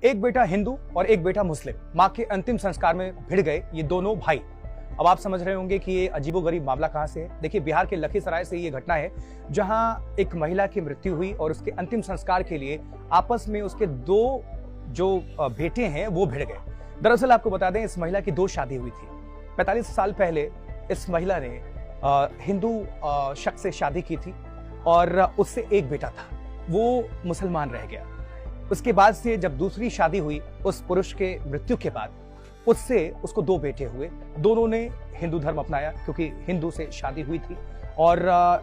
एक बेटा हिंदू और एक बेटा मुस्लिम मां के अंतिम संस्कार में भिड़ गए ये दोनों भाई। अब आप समझ रहे होंगे कि ये अजीबोगरीब मामला कहां से है। देखिए, बिहार के लखीसराय से ये घटना है जहां एक महिला की मृत्यु हुई और उसके अंतिम संस्कार के लिए आपस में उसके दो जो बेटे हैं वो भिड़ गए। दरअसल आपको बता दें, इस महिला की 2 शादी हुई थी। 45 साल पहले इस महिला ने हिंदू शख्स से शादी की थी और उससे एक बेटा था, वो मुसलमान रह गया। उसके बाद से जब दूसरी शादी हुई उस पुरुष के मृत्यु के बाद, उससे उसको 2 बेटे हुए। दोनों ने हिंदू धर्म अपनाया क्योंकि हिंदू से शादी हुई थी और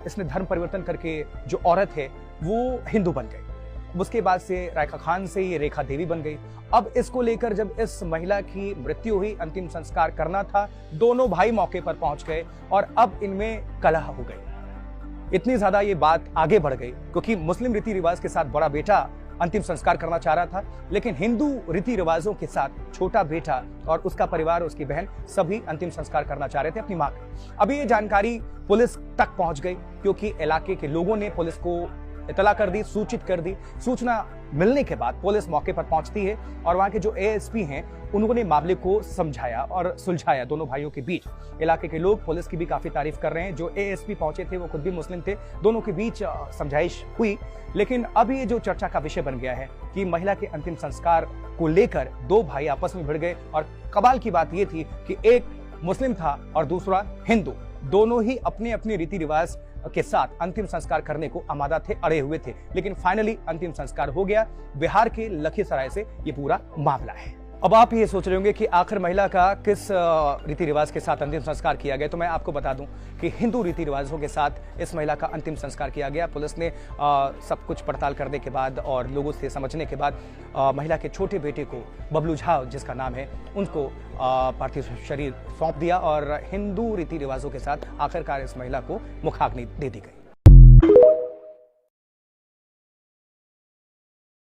इसने धर्म परिवर्तन करके जो औरत है वो हिंदू बन गई। उसके बाद से रेखा खान से ये रेखा देवी बन गई। अब इसको लेकर जब इस महिला की मृत्यु हुई, अंतिम संस्कार करना था, दोनों भाई मौके पर पहुंच गए और अब इनमें कलह हो गई। इतनी ज्यादा ये बात आगे बढ़ गई क्योंकि मुस्लिम रीति रिवाज के साथ बड़ा बेटा अंतिम संस्कार करना चाह रहा था, लेकिन हिंदू रीति रिवाजों के साथ छोटा बेटा और उसका परिवार, उसकी बहन सभी अंतिम संस्कार करना चाह रहे थे अपनी मां का। अभी ये जानकारी पुलिस तक पहुंच गई क्योंकि इलाके के लोगों ने पुलिस को इतला कर दी, सूचित कर दी। सूचना मिलने के बाद पुलिस मौके पर पहुंचती है और वहां के जो एएसपी हैं उन्होंने मामले को समझाया और सुलझाया दोनों भाइयों के बीच। इलाके के लोग पुलिस की भी काफी तारीफ कर रहे हैं। जो एएसपी पहुंचे थे वो खुद भी मुस्लिम थे। दोनों के बीच समझाइश हुई, लेकिन अब ये जो चर्चा का विषय बन गया है कि महिला के अंतिम संस्कार को लेकर 2 भाई आपस में भिड़ गए और कमाल की बात ये थी कि एक मुस्लिम था और दूसरा हिंदू। दोनों ही अपने अपने रीति रिवाज के साथ अंतिम संस्कार करने को आमादा थे, अड़े हुए थे, लेकिन फाइनली अंतिम संस्कार हो गया। बिहार के लखीसराय से ये पूरा मामला है। अब आप ये सोच रहे होंगे कि आखिर महिला का किस रीति रिवाज के साथ अंतिम संस्कार किया गया, तो मैं आपको बता दूं कि हिंदू रीति रिवाजों के साथ इस महिला का अंतिम संस्कार किया गया। पुलिस ने सब कुछ पड़ताल करने के बाद और लोगों से समझने के बाद महिला के छोटे बेटे को, बबलू झा जिसका नाम है, उनको पार्थिव शरीर सौंप दिया और हिंदू रीति रिवाजों के साथ आखिरकार इस महिला को मुखाग्नि दे दी गई।